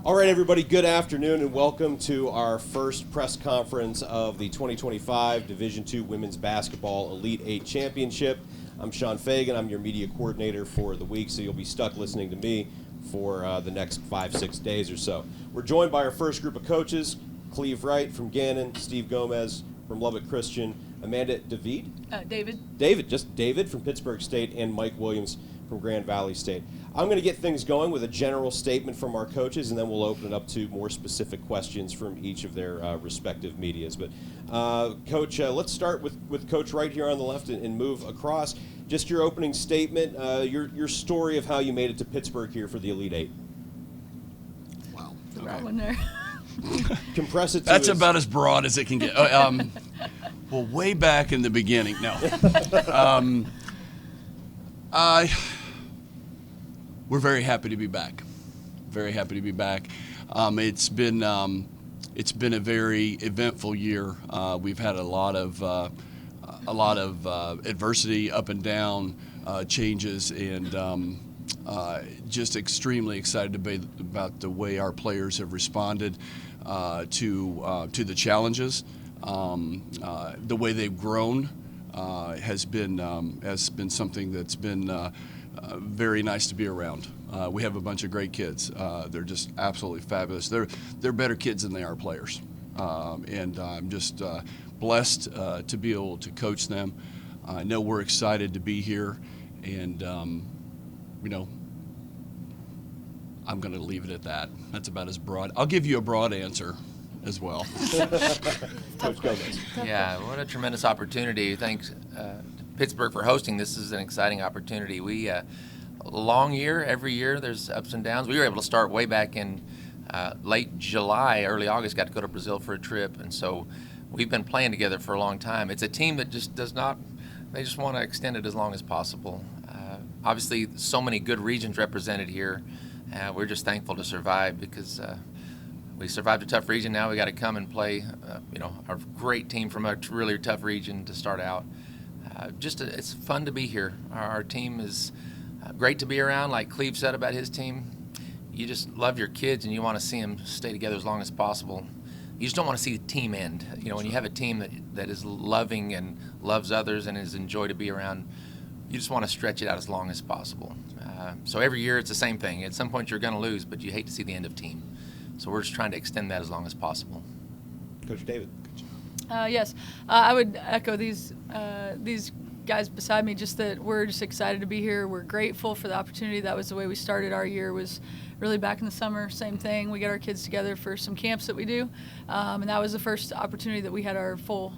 All right, everybody, good afternoon and welcome to our first press conference of the 2025 Division II Women's Basketball Elite Eight Championship. I'm Sean Fagan. I'm your media coordinator for the week, so you'll be stuck listening to me for the next 5-6 days or so. We're joined by our first group of coaches, Cleve Wright from Gannon, Steve Gomez from Lubbock Christian, Amanda Davied? David. Just David from Pittsburg State, and Mike Williams from Grand Valley State. I'm going to get things going with a general statement from our coaches, and then we'll open it up to more specific questions from each of their respective medias. But, Coach, let's start with Coach Wright here on the left and move across. Just your opening statement, your story of how you made it to Pittsburg here for the Elite Eight. Wow. Okay. Right one there. Compress it to That's about as broad as it can get. Well, way back in the beginning, no. We're very happy to be back. Very happy to be back. It's been a very eventful year. We've had a lot of adversity, up and down changes, and just extremely excited about the way our players have responded to the challenges. The way they've grown has been something that's been very nice to be around. We have a bunch of great kids. They're just absolutely fabulous. They're better kids than they are players, and I'm just blessed to be able to coach them. I know we're excited to be here, and I'm going to leave it at that. That's about as broad. I'll give you a broad answer as well. Coach Gomez. Yeah, what a tremendous opportunity. Thanks to Pittsburgh for hosting. This is an exciting opportunity. We long year, every year there's ups and downs. We were able to start way back in late July, early August, got to go to Brazil for a trip, and so we've been playing together for a long time. It's a team that just they just want to extend it as long as possible. Obviously, so many good regions represented here. We're just thankful to survive because we survived a tough region. Now we got to come and play, our great team from a really tough region to start out. It's fun to be here. Our team is great to be around. Like Cleve said about his team, you just love your kids and you want to see them stay together as long as possible. You just don't want to see the team end. When you have a team that is loving and loves others and is enjoyed to be around, you just want to stretch it out as long as possible. So every year it's the same thing. At some point you're going to lose, but you hate to see the end of team. So we're just trying to extend that as long as possible. Coach David. Yes, I would echo these guys beside me, just that we're just excited to be here. We're grateful for the opportunity. That was the way we started our year, was really back in the summer, same thing. We get our kids together for some camps that we do, and that was the first opportunity that we had our full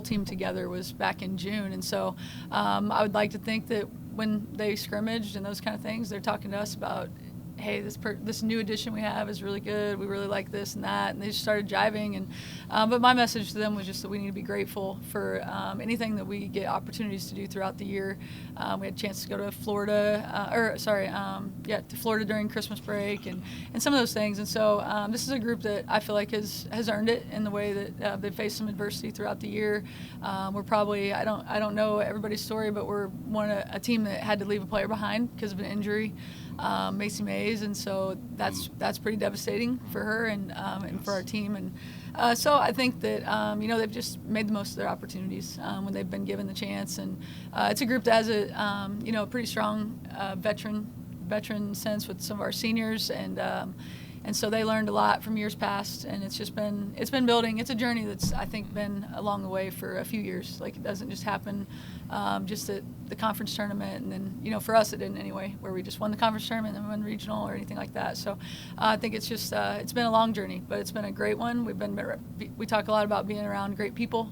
team together, was back in June. And so I would like to think that when they scrimmaged and those kind of things, they're talking to us about, hey, this new addition we have is really good. We really like this and that, and they just started jiving. And but my message to them was just that we need to be grateful for anything that we get opportunities to do throughout the year. We had a chance to go to Florida, to Florida during Christmas break, and some of those things. And so this is a group that I feel like has earned it in the way that they've faced some adversity throughout the year. We're probably, I don't know everybody's story, but we're a team that had to leave a player behind because of an injury. Macy Mays, and so that's pretty devastating for her and for our team. And so I think that they've just made the most of their opportunities when they've been given the chance. And it's a group that has a pretty strong veteran sense with some of our seniors, and so they learned a lot from years past, and it's been building. It's a journey that's, I think, been along the way for a few years. Like, it doesn't just happen just at the conference tournament, and then, for us it didn't anyway, where we just won the conference tournament and then won regional or anything like that. So I think it's just it's been a long journey, but it's been a great one. We talk a lot about being around great people,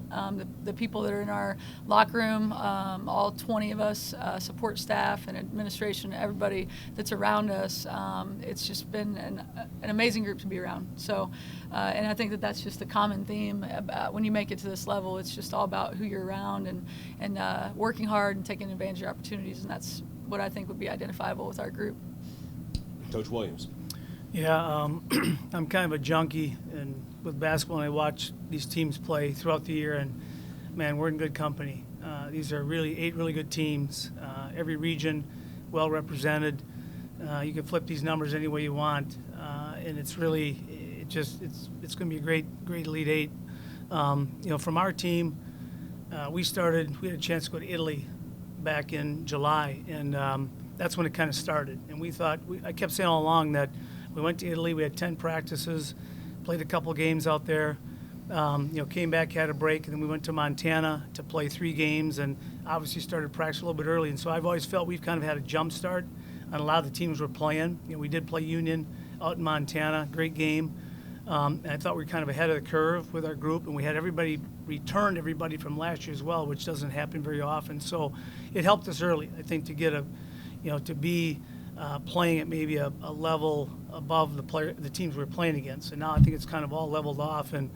the people that are in our locker room, all 20 of us, support staff and administration, everybody that's around us. It's just been an amazing group to be around. So, and I think that's just the common theme about when you make it to this level. It's just all about who you're around and working hard and taking advantage of your opportunities, and that's what I think would be identifiable with our group. Coach Williams. Yeah, I'm kind of a junkie and with basketball, and I watch these teams play throughout the year, and man, we're in good company. These are 8 really good teams. Every region well represented. You can flip these numbers any way you want. and it's really it's going to be a great Elite Eight. From our team, we had a chance to go to Italy back in July, and that's when it kind of started. And I kept saying all along that we went to Italy, we had 10 practices, played a couple games out there, came back, had a break, and then we went to Montana to play 3 games, and obviously started practice a little bit early. And so I've always felt we've kind of had a jump start on a lot of the teams we're playing. We did play Union out in Montana, great game. And I thought we were kind of ahead of the curve with our group, and we had returned everybody from last year as well, which doesn't happen very often. So it helped us early, I think, to get to be playing at maybe a level above the teams we're playing against. And now I think it's kind of all leveled off, and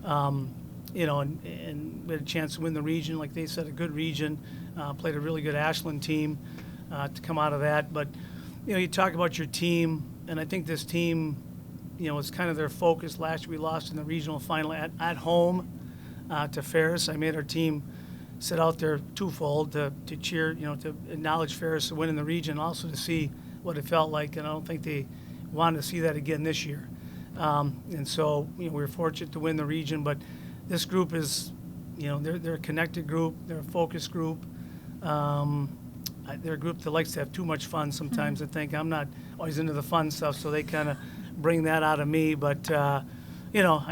and we had a chance to win the region, like they said, a good region. Played a really good Ashland team to come out of that. But you talk about your team, and I think this team, it's kind of their focus. Last year we lost in the regional final at home to Ferris. I made our team sit out there twofold to cheer, to acknowledge Ferris to win in the region, also to see what it felt like. And I don't think they wanted to see that again this year. And so we were fortunate to win the region. But this group is, they're a connected group. They're a focused group. They're a group that likes to have too much fun sometimes. I think I'm not always into the fun stuff, so they kind of bring that out of me. But I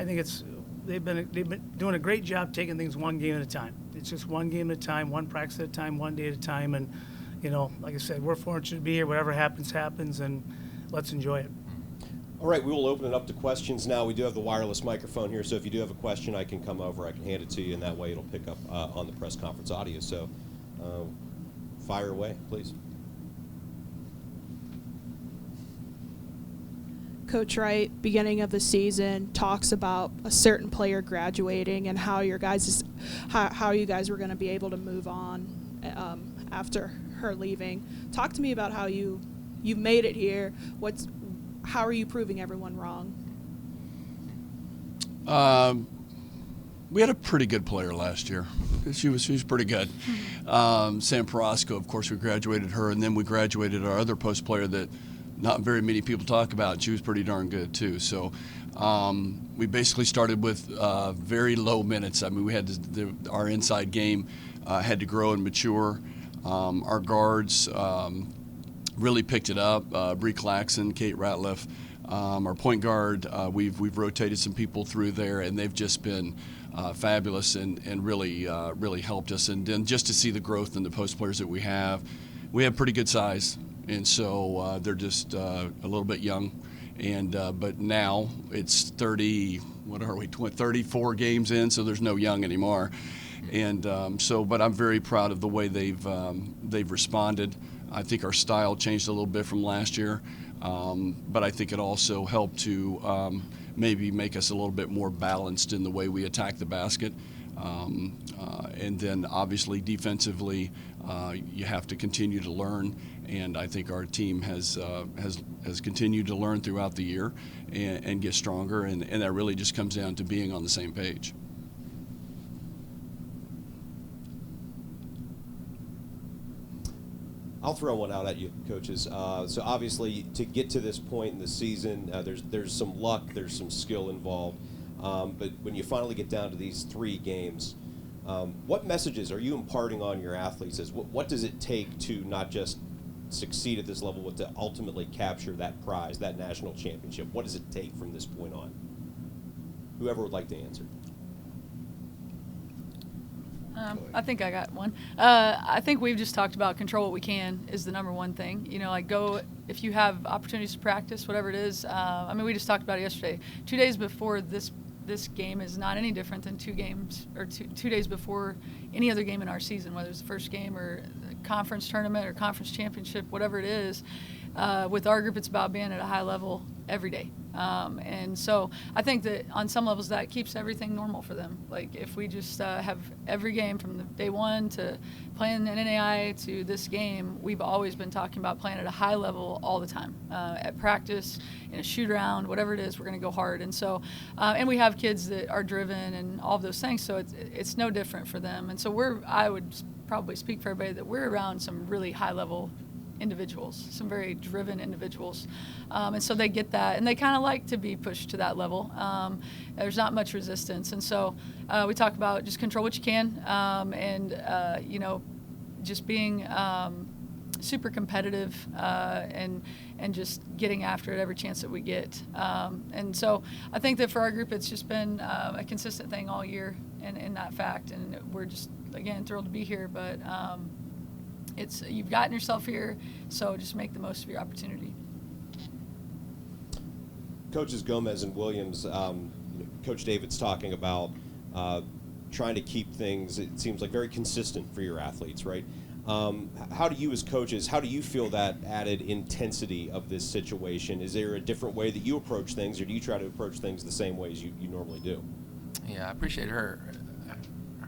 think they've been doing a great job taking things one game at a time. It's just one game at a time, one practice at a time, one day at a time. And like I said, we're fortunate to be here. Whatever happens, and let's enjoy it. All right, we will open it up to questions now. We do have the wireless microphone here, so if you do have a question, I can come over, I can hand it to you, and that way it'll pick up on the press conference audio. So fire away, please. Coach Wright, beginning of the season, talks about a certain player graduating and how you guys were going to be able to move on after her leaving. Talk to me about how you've made it here. How are you proving everyone wrong? We had a pretty good player last year. She was pretty good. Sam Perosco, of course, we graduated her, and then we graduated our other post player that not very many people talk about. She was pretty darn good too. So we basically started with very low minutes. I mean, we had our inside game had to grow and mature. Our guards really picked it up. Bree Claxon, Kate Ratliff, our point guard. We've rotated some people through there, and they've just been fabulous and really helped us. And then just to see the growth in the post players that we have pretty good size, and so they're just a little bit young. And but now it's 34 games in, so there's no young anymore. And but I'm very proud of the way they've responded. I think our style changed a little bit from last year, but I think it also helped to maybe make us a little bit more balanced in the way we attack the basket. And then obviously defensively, you have to continue to learn, and I think our team has continued to learn throughout the year and get stronger, and that really just comes down to being on the same page. I'll throw one out at you, coaches. So obviously, to get to this point in the season, there's some luck, there's some skill involved. But when you finally get down to these 3 games, what messages are you imparting on your athletes? What does it take to not just succeed at this level, but to ultimately capture that prize, that national championship? What does it take from this point on? Whoever would like to answer. I think I got one. I think we've just talked about control what we can is the number one thing. Go if you have opportunities to practice, whatever it is. We just talked about it yesterday. 2 days before this game is not any different than 2 games or two days before any other game in our season, whether it's the first game or conference tournament or conference championship, whatever it is. With our group, it's about being at a high level every day. And so I think that on some levels that keeps everything normal for them. Like if we just have every game from the day one to playing in NAI to this game, we've always been talking about playing at a high level all the time. At practice, in a shoot around, whatever it is, we're going to go hard. And so, and we have kids that are driven and all of those things, so it's no different for them. And so I would probably speak for everybody that we're around some really high level individuals, some very driven individuals. And so they get that, and they kind of like to be pushed to that level. There's not much resistance. And so we talk about just control what you can, and, you know, just being super competitive and just getting after it every chance that we get. And so I think that for our group, it's just been a consistent thing all year in that fact. And we're just, again, thrilled to be here. But you've gotten yourself here, so just make the most of your opportunity. Coaches Gomez and Williams, Coach David's talking about trying to keep things, it seems like, very consistent for your athletes, right? How do you as coaches, how do you feel that added intensity of this situation? Is there a different way that you approach things, or do you try to approach things the same way as you normally do? Yeah, I appreciate her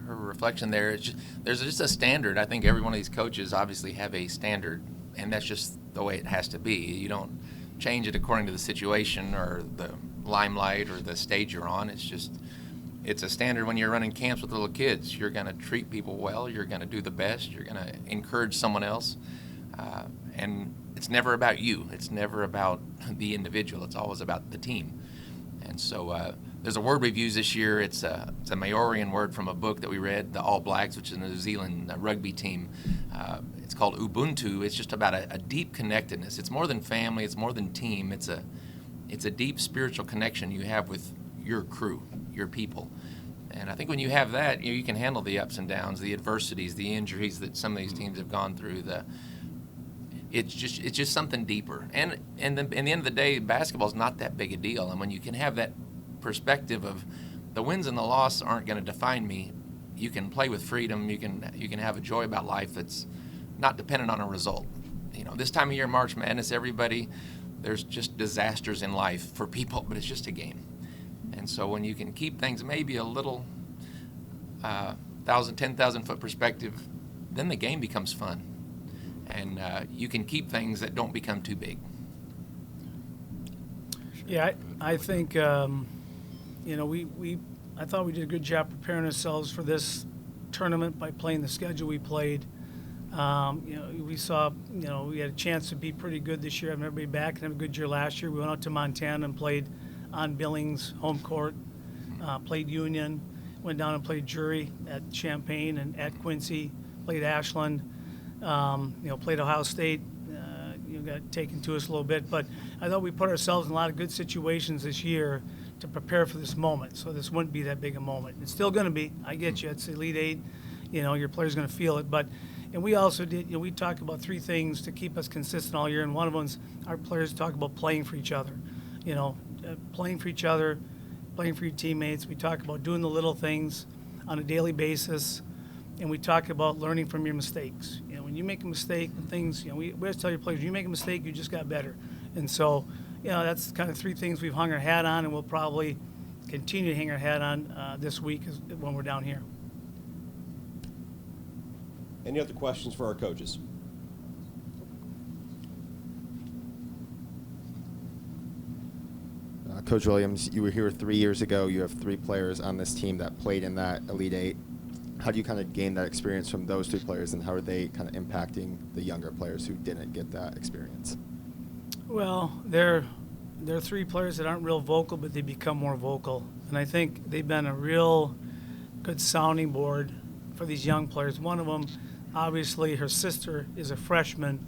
reflection there. There's just a standard. I think every one of these coaches obviously have a standard, and that's just the way it has to be. You don't change it according to the situation or the limelight or the stage you're on. It's a standard when you're running camps with little kids. You're going to treat people well. You're going to do the best. You're going to encourage someone else. And it's never about you. It's never about the individual. It's always about the team. And so there's a word we've used this year. It's a Maorian word from a book that we read, The All Blacks, which is a New Zealand rugby team. It's called Ubuntu. It's just about a deep connectedness. It's more than family. It's more than team. It's a deep spiritual connection you have with your crew, your people. And I think when you have that, you can handle the ups and downs, the adversities, the injuries that some of these teams have gone through. It's just something deeper. And in the end of the day, basketball is not that big a deal. And when you can have that perspective of the wins and the loss aren't going to define me, you can play with freedom. You can have a joy about life that's not dependent on a result. You know, this time of year, March Madness, there's just disasters in life for people, but it's just a game. And so when you can keep things maybe a little 10,000 foot perspective, then the game becomes fun. And you can keep things that don't become too big. Yeah, I think, you know, I thought we did a good job preparing ourselves for this tournament by playing the schedule we played. You know, we saw, you know, we had a chance to be pretty good this year, having everybody back and have a good year last year. We went out to Montana and played on Billings, home court, played Union, went down and played Drury at Champaign and at Quincy, played Ashland, you know, played Ohio State, you know, got taken to us a little bit. But I thought we put ourselves in a lot of good situations this year to prepare for this moment. So this wouldn't be that big a moment. It's still going to be. I get you. It's the Elite Eight. You know, your players going to feel it. But, and we also did, you know, we talked about three things to keep us consistent all year. And one of them's our players talk about playing for each other. You know, playing for each other, playing for your teammates. We talk about doing the little things on a daily basis, and we talk about learning from your mistakes. You know, when you make a mistake, when things, you know, we always tell your players, when you make a mistake, you just got better. And so, you know, that's kind of three things we've hung our hat on, and we'll probably continue to hang our hat on this week when we're down here. Any other questions for our coaches? Coach Williams, you were here 3 years ago. You have 3 players on this team that played in that Elite Eight. How do you kind of gain that experience from those 3 players, and how are they kind of impacting the younger players who didn't get that experience? Well, they're 3 players that aren't real vocal, but they become more vocal. And I think they've been a real good sounding board for these young players. One of them, obviously, her sister is a freshman,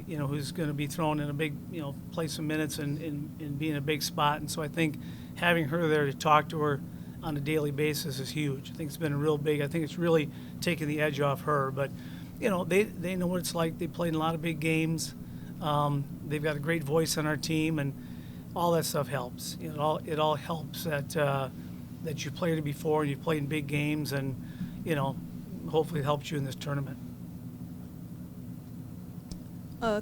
you know, who's going to be thrown in a big, you know, play some minutes and be in a big spot. And so I think having her there to talk to her on a daily basis is huge. I think it's been a real big, I think it's really taken the edge off her. But, you know, they know what it's like. They played in a lot of big games. They've got a great voice on our team, and all that stuff helps. You know, it all helps that you played it before, and you played in big games, and, you know, hopefully it helps you in this tournament.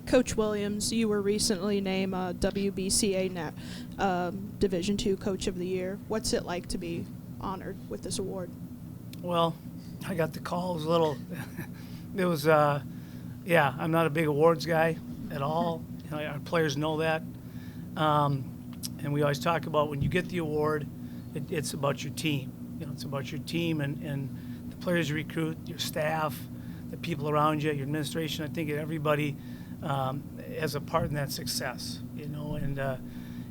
Coach Williams, you were recently named WBCA Division II Coach of the Year. What's it like to be honored with this award? Well, I got the call. It was a little, it was, yeah, I'm not a big awards guy at all. You know, our players know that. And we always talk about when you get the award, it's about your team. You know, it's about your team and the players you recruit, your staff, the people around you, your administration. I think everybody as a part in that success, you know. And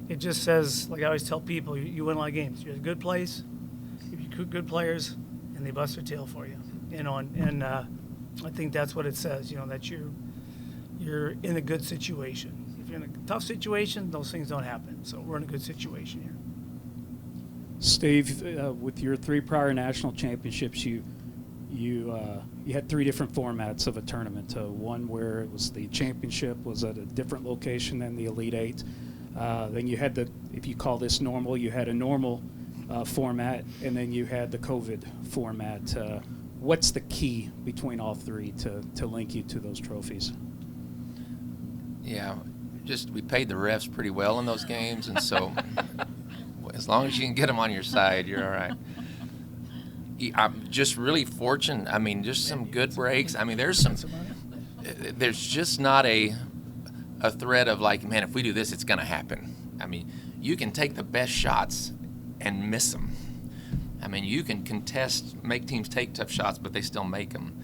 it just says, like I always tell people, you win a lot of games. You're in a good place, you're good players, and they bust their tail for you, you know. And I think that's what it says, you know, that you're in a good situation. If you're in a tough situation, those things don't happen. So we're in a good situation here. Steve, with your 3 prior national championships, you had 3 different formats of a tournament. One where it was the championship was at a different location than the Elite Eight. Then you had if you call this normal, you had a normal format, and then you had the COVID format. What's the key between all 3 to link you to those trophies? Yeah, just we paid the refs pretty well in those games, and so as long as you can get them on your side, you're all right. I'm just really fortunate. I mean, just some good breaks. I mean, there's just not a thread of like, man, if we do this, it's going to happen. I mean, you can take the best shots and miss them. I mean, you can contest, make teams take tough shots, but they still make them.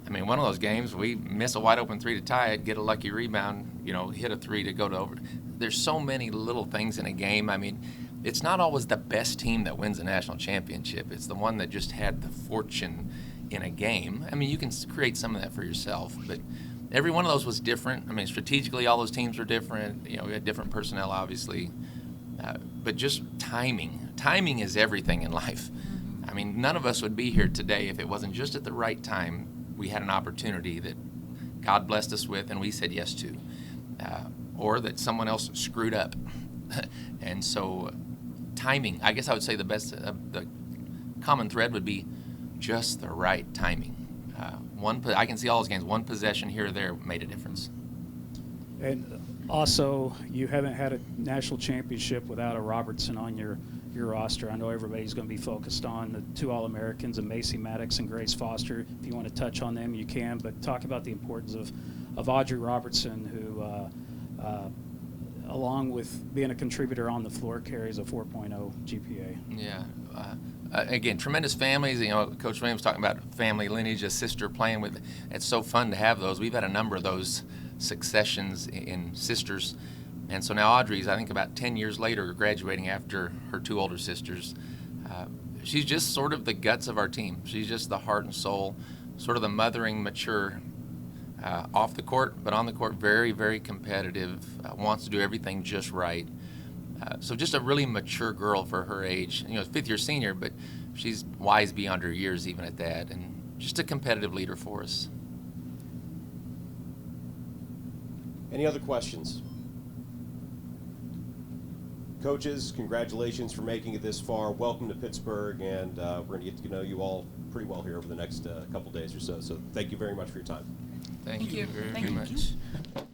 I mean, one of those games, we miss a wide open 3 to tie it, get a lucky rebound, you know, hit a 3 to go to over. There's so many little things in a game. I mean, it's not always the best team that wins a national championship. It's the one that just had the fortune in a game. I mean, you can create some of that for yourself, but every one of those was different. I mean, strategically, all those teams were different. You know, we had different personnel, obviously, but just timing. Timing is everything in life. I mean, none of us would be here today if it wasn't just at the right time we had an opportunity that God blessed us with and we said yes to, or that someone else screwed up. And so timing, I guess I would say the common thread would be just the right timing. I can see all those games, one possession here or there made a difference. And also, you haven't had a national championship without a Robertson on your roster. I know everybody's going to be focused on the 2 All-Americans, and Macy Maddox and Grace Foster. If you want to touch on them, you can. But talk about the importance of Audrey Robertson, who, along with being a contributor on the floor, carries a 4.0 GPA. Yeah. Again, tremendous families. You know, Coach Williams talking about family lineage, a sister playing with. It's so fun to have those. We've had a number of those successions in sisters. And so now Audrey's, I think about 10 years later, graduating after her 2 older sisters. She's just sort of the guts of our team. She's just the heart and soul, sort of the mothering, mature, off the court, but on the court, very, very competitive, wants to do everything just right. So just a really mature girl for her age. You know, 5th-year senior, but she's wise beyond her years even at that, and just a competitive leader for us. Any other questions? Coaches, congratulations for making it this far. Welcome to Pittsburgh, and we're going to get to know you all pretty well here over the next couple days or so. So thank you very much for your time. Thank you very Thank you. much.